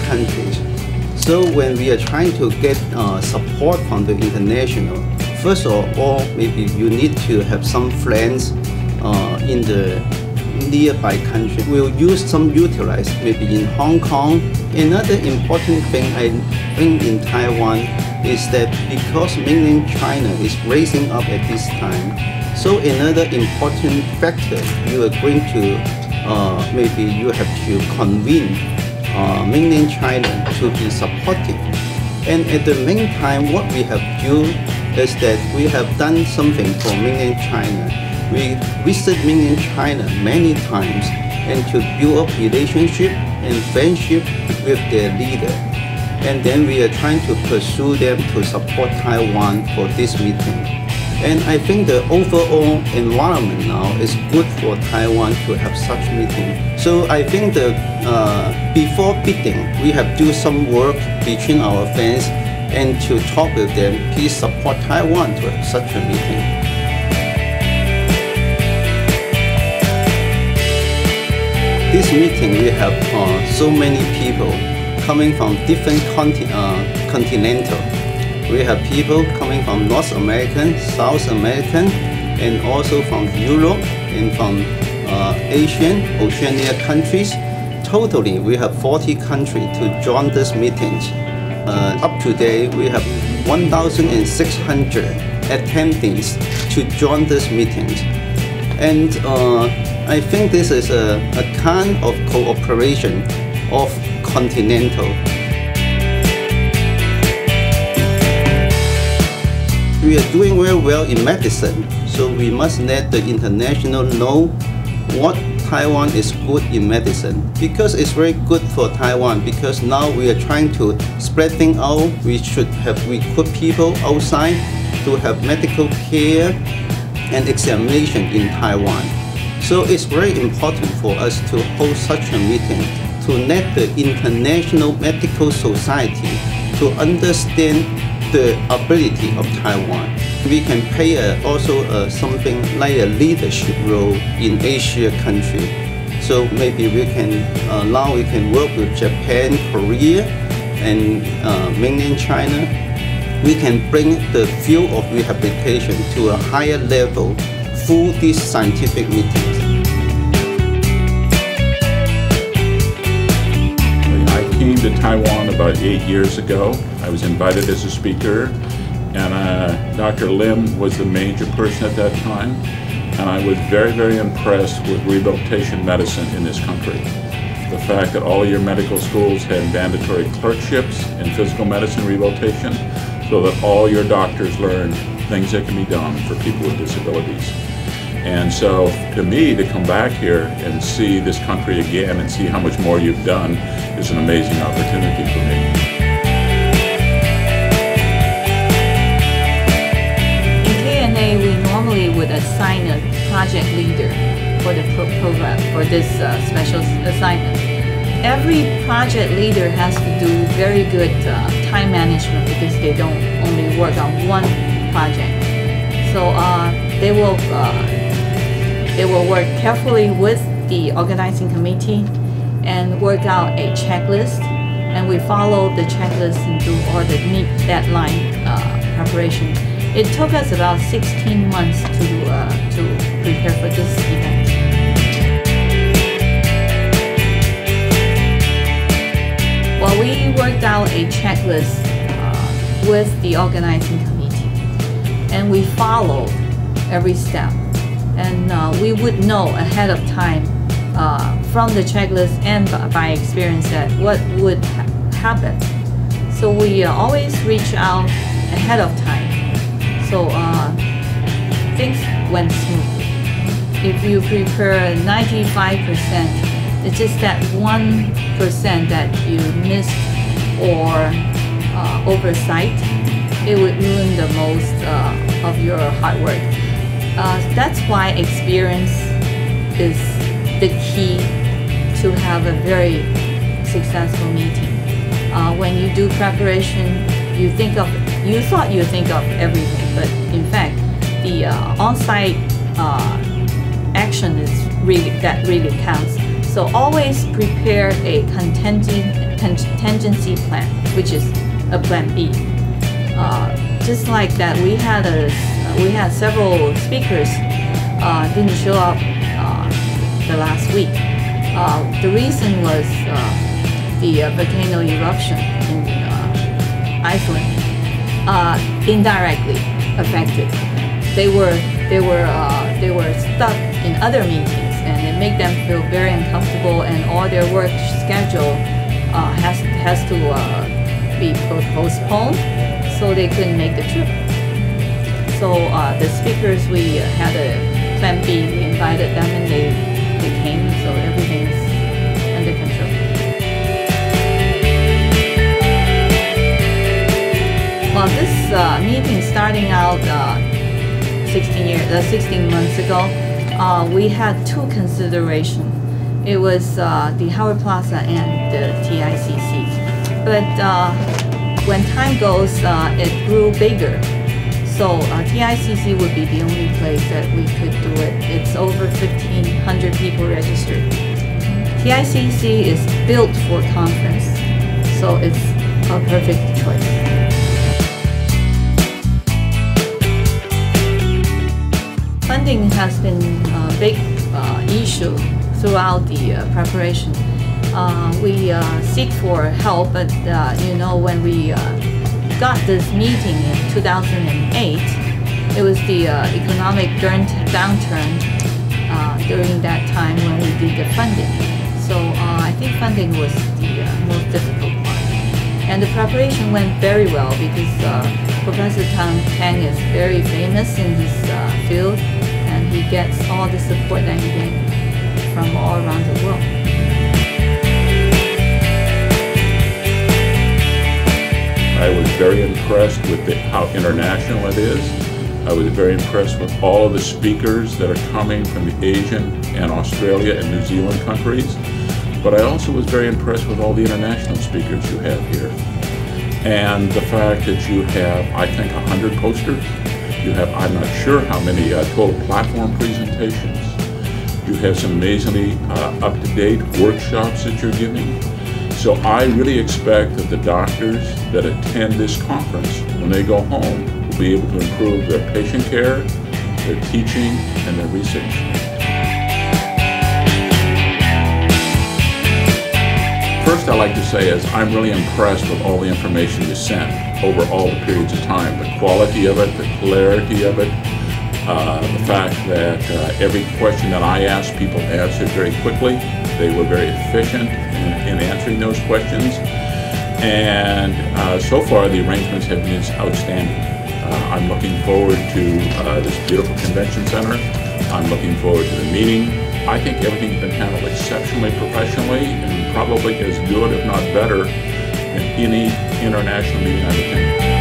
countries. So when we are trying to get support from the international, first of all, maybe you need to have some friends in the nearby country. We'll utilize maybe in Hong Kong. Another important thing I think in Taiwan is that because mainland China is raising up at this time, so another important factor you are going to maybe you have to convince mainland China to be supportive. And at the meantime, what we have done is that we have done something for mainland China. We visit mainland China many times and to build up relationship and friendship with their leader. And then we are trying to pursue them to support Taiwan for this meeting. And I think the overall environment now is good for Taiwan to have such meeting. So I think that before bidding, we have to do some work between our friends and to talk with them, please support Taiwan to have such a meeting. This meeting, we have so many people coming from different continental. We have people coming from North American, South American, and also from Europe and from Asia-Oceanian countries. Totally, we have 40 countries to join this meeting. Up to date, we have 1,600 attendees to join this meeting. And I think this is a kind of cooperation of continental. We are doing very well in medicine, so we must let the international know what Taiwan is good in medicine, because it's very good for Taiwan, because now we are trying to spread things out. We should have recruit people outside to have medical care and examination in Taiwan. So it's very important for us to hold such a meeting to let the international medical society to understand the ability of Taiwan. We can play also something like a leadership role in Asia country. So maybe we can now we can work with Japan, Korea, and mainland China. We can bring the field of rehabilitation to a higher level through these scientific meetings. I came to Taiwan about 8 years ago. I was invited as a speaker, and Dr. Lim was the major person at that time, and I was very, very impressed with rehabilitation medicine in this country. The fact that all your medical schools had mandatory clerkships in physical medicine rehabilitation, so that all your doctors learn things that can be done for people with disabilities. And so, to me, to come back here and see this country again and see how much more you've done is an amazing opportunity for me. In KNA, we normally would assign a project leader for the program, for this special assignment. Every project leader has to do very good time management, because they don't only work on one project. So they will work carefully with the organizing committee and work out a checklist, and we follow the checklist and do all the MEET deadline preparation. It took us about 16 months to prepare for this event. Well, we worked out a checklist with the organizing committee, and we followed every step. And we would know ahead of time from the checklist and by experience that what would happen. So we always reach out ahead of time. So things went smoothly. If you prepare 95%, it's just that 1% that you missed or oversight, it would ruin the most of your hard work. That's why experience is the key to have a very successful meeting. When you do preparation, you thought you think of everything, but in fact, the on-site action is that really counts. So always prepare a contingency plan, which is a plan B. Just like that, we had several speakers didn't show up the last week. The reason was the volcano eruption in Iceland indirectly affected. They were stuck in other meetings, and it made them feel very uncomfortable, and all their work schedule has to be postponed, so they couldn't make the trip. So the speakers, we had a plan B. We invited them, and they came, so everything's under control. Well, this meeting starting out 16 months ago, we had two considerations. It was the Howard Plaza and the TICC. But when time goes, it grew bigger. So TICC would be the only place that we could do it. It's over 1,500 people registered. TICC is built for conference, so it's a perfect choice. Funding has been a big issue throughout the preparation. We seek for help, but when we got this meeting in 2008, it was the economic downturn during that time when we did the funding. So I think funding was the most difficult part. And the preparation went very well because Professor Tang is very famous in his field, and he gets all the support that he gets from all around the world. I was very impressed with how international it is. I was very impressed with all of the speakers that are coming from the Asian and Australia and New Zealand countries. But I also was very impressed with all the international speakers you have here. And the fact that you have, I think, 100 posters. You have, I'm not sure how many total platform presentations. You have some amazingly up-to-date workshops that you're giving. So I really expect that the doctors that attend this conference, when they go home, will be able to improve their patient care, their teaching, and their research. First, I'd like to say is I'm really impressed with all the information you sent over all the periods of time. The quality of it, the clarity of it, the fact that every question that I asked, people answered very quickly. They were very efficient in answering those questions. And so far, the arrangements have been outstanding. I'm looking forward to this beautiful convention center. I'm looking forward to the meeting. I think everything's been handled exceptionally professionally and probably as good, if not better, than any international meeting I've attended.